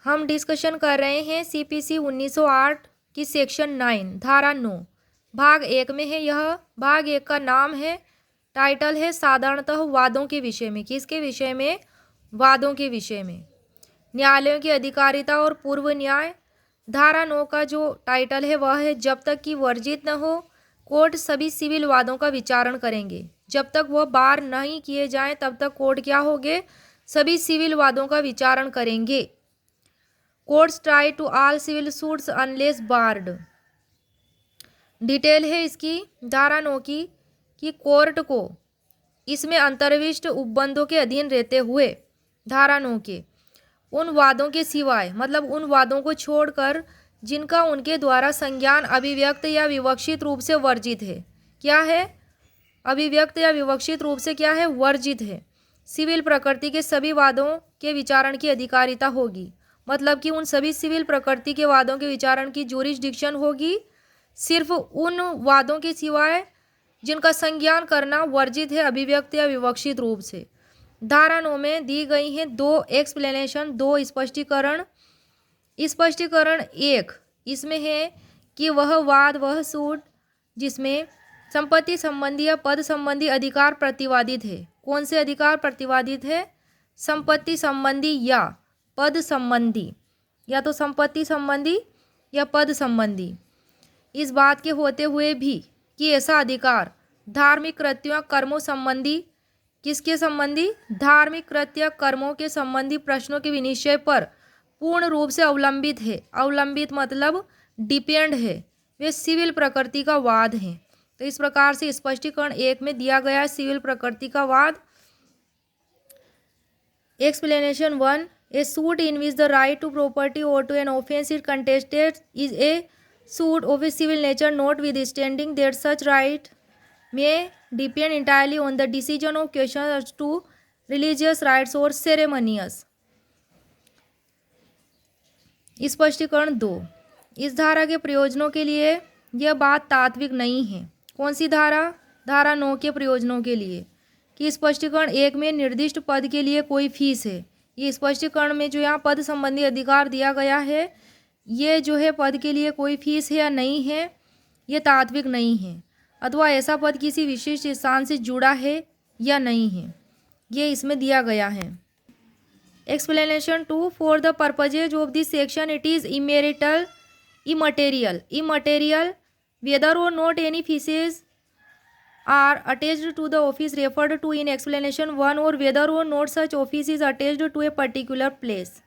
हम डिस्कशन कर रहे हैं सीपीसी 1908 की सेक्शन 9 धारा 9 भाग 1 में है। यह भाग 1 का नाम है, टाइटल है साधारणतः वादों के विषय में। किसके विषय में? वादों के विषय में। न्यायालयों की अधिकारिता और पूर्व न्याय। धारा 9 का जो टाइटल है वह है जब तक कि वर्जित न हो कोर्ट सभी सिविल वादों का विचारण करेंगे। जब तक वह बार नहीं किए जाएं तब तक कोर्ट क्या होंगे? सभी सिविल वादों का विचारण करेंगे। Courts try to all civil suits unless barred. Detail है इसकी धारा 9 की कि कोर्ट को इसमें अंतर्विष्ट उपबंधों के अधीन रहते हुए धारा 9 के उन वादों के सिवाय, मतलब उन वादों को छोड़कर जिनका उनके द्वारा संज्ञान अभिव्यक्त या विवक्षित रूप से वर्जित है। क्या है? अभिव्यक्त या विवक्षित रूप से क्या है? वर्जित है। सिविल प्रकृति के सभी वादों के विचारण की अधिकारिता होगी। मतलब कि उन सभी सिविल प्रकृति के वादों के विचारण की ज्यूरिसडिक्शन होगी, सिर्फ उन वादों के सिवाय जिनका संज्ञान करना वर्जित है अभिव्यक्त या विवक्षित रूप से। धारा 9 में दी गई हैं 2 एक्सप्लेनेशन, 2 स्पष्टीकरण। स्पष्टीकरण 1 इसमें है कि वह वाद, वह सूट जिसमें संपत्ति संबंधी या पद संबंधी अधिकार प्रतिवादित है। कौन से अधिकार प्रतिवादित है? संपत्ति संबंधी या पद संबंधी, या तो संपत्ति संबंधी या पद संबंधी। इस बात के होते हुए भी कि ऐसा अधिकार धार्मिक कृत्यों कर्मों संबंधी, किसके संबंधी? धार्मिक कृत्य कर्मों के संबंधी प्रश्नों के विनिश्चय पर पूर्ण रूप से अवलंबित है। अवलंबित मतलब डिपेंड है, वे सिविल प्रकृति का वाद है। तो इस प्रकार से स्पष्टीकरण 1 में दिया गया सिविल प्रकृति का वाद। Explanation 1 a suit in which the right to property or to an offence is contested is a suit of a civil nature notwithstanding that such right may depend entirely on the decision of questions as to religious rights or ceremonious। स्पष्टीकरण 2 इस धारा के प्रयोजनों के लिए यह बात तात्विक नहीं है। कौन सी धारा? धारा 9 के प्रयोजनों के लिए कि स्पष्टीकरण 1 में निर्दिष्ट पद के लिए कोई फीस है। ये स्पष्टीकरण में जो यहाँ पद संबंधी अधिकार दिया गया है, ये जो है पद के लिए कोई फीस है या नहीं है, ये तात्विक नहीं है। अथवा ऐसा पद किसी विशिष्ट स्थान से जुड़ा है या नहीं है, ये इसमें दिया गया है। Explanation 2 for the purposes of this section it is immaterial whether or not any fees are attached to the office referred to in explanation 1 or whether or not such office is attached to a particular place.